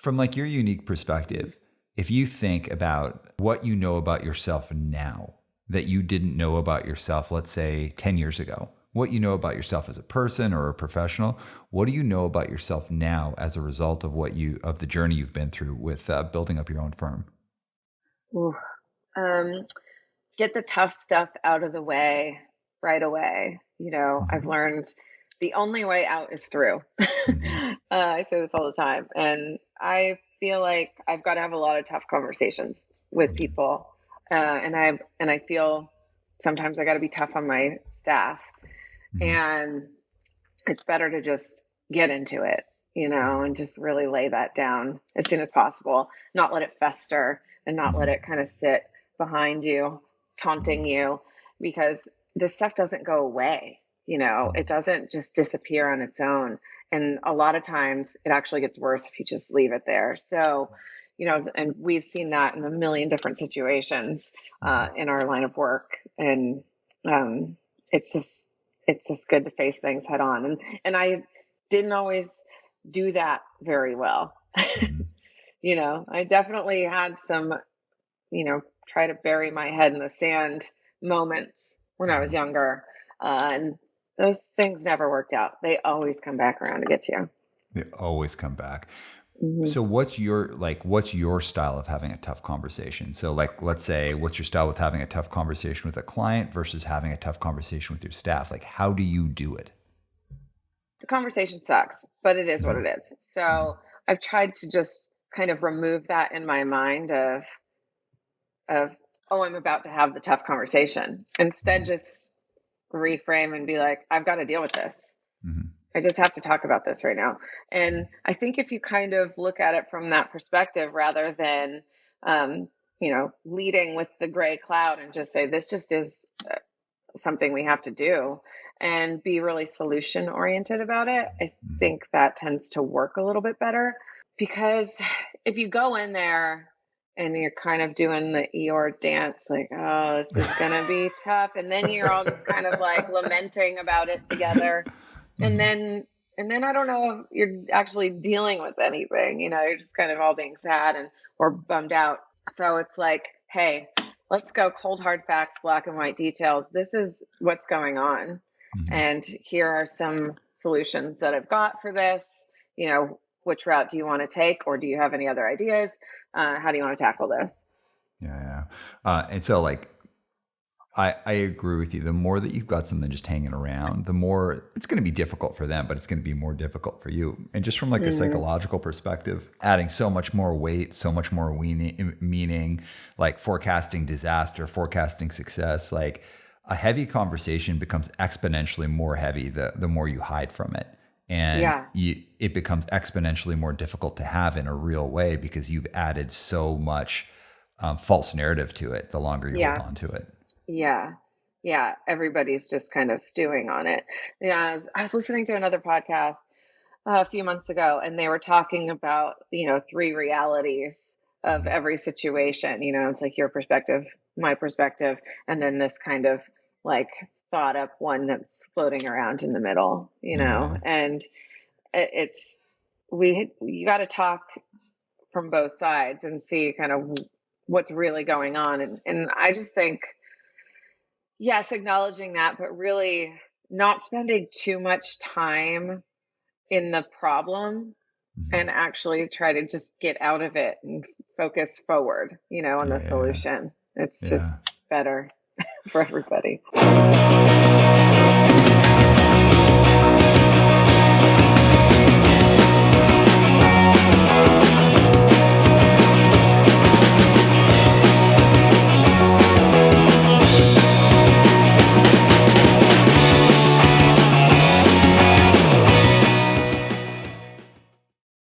From like your unique perspective, if you think about what you know about yourself now that you didn't know about yourself, let's say 10 years ago, what you know about yourself as a person or a professional, what do you know about yourself now as a result of of the journey you've been through with building up your own firm? Ooh. Um, get the tough stuff out of the way right away. I've Mhm. learned the only way out is through. Mhm. I say this all the time, and I feel like I've got to have a lot of tough conversations with Mhm. people, and I feel sometimes I got to be tough on my staff, Mhm. and it's better to just get into it, and just really lay that down as soon as possible, not let it fester and not let Mhm. it kind of sit behind you, taunting Mhm. you, because this stuff doesn't go away. It Mhm. doesn't just disappear on its own. And a lot of times it actually gets worse if you just leave it there. So, and we've seen that in a million different situations Mhm. in our line of work. And um, it's just, it's just good to face things head on. And I didn't always do that very well. Mhm. I definitely had some, try to bury my head in the sand moments when I was Mhm. younger. And those things never worked out. They always come back around to get you. They always come back. Hmm. So what's your style of having a tough conversation? So like let's say what's your style with having a tough conversation with a client versus having a tough conversation with your staff? Like how do you do it? The conversation sucks, but it is what Mhm. it is. So I've tried to just kind of remove that in my mind of oh, I'm about to have the tough conversation. Instead, Mhm. just reframe and be like, I've got to deal with this. Mhm. I just have to talk about this right now. And I think if you kind of look at it from that perspective rather than, leading with the gray cloud and just say, this just is something we have to do and be really solution oriented about it, I Mhm. think that tends to work a little bit better because if you go in there and you're kind of doing the Eeyore dance, like, oh, this is going to be tough. And then you're all just kind of like lamenting about it together. And Mhm. then I don't know if you're actually dealing with anything, you're just kind of all being sad and or bummed out. So it's like, hey, let's go cold hard facts, black and white details. This is what's going on. Mhm. And here are some solutions that I've got for this. Which route do you want to take, or do you have any other ideas? How do you want to tackle this? Yeah, yeah. And so like I agree with you. The more that you've got something just hanging around, the more it's going to be difficult for them, but it's going to be more difficult for you. And just from like a Hmm. psychological perspective, adding so much more weight, so much more meaning, like forecasting disaster, forecasting success, like a heavy conversation becomes exponentially more heavy the more you hide from it. And Yeah. it becomes exponentially more difficult to have in a real way because you've added so much false narrative to it the longer you hold Yeah. on to it. Yeah. Yeah. Everybody's just kind of stewing on it. Yeah. I was listening to another podcast a few months ago, and they were talking about, three realities of Mhm. every situation. It's like your perspective, my perspective, and then this kind of like thought up one that's floating around in the middle, Yeah. and it's, you got to talk from both sides and see kind of what's really going on. And I just think, yes, acknowledging that, but really not spending too much time in the problem Mhm. and actually try to just get out of it and focus forward, on the Yeah. solution. It's Yeah. just better for everybody.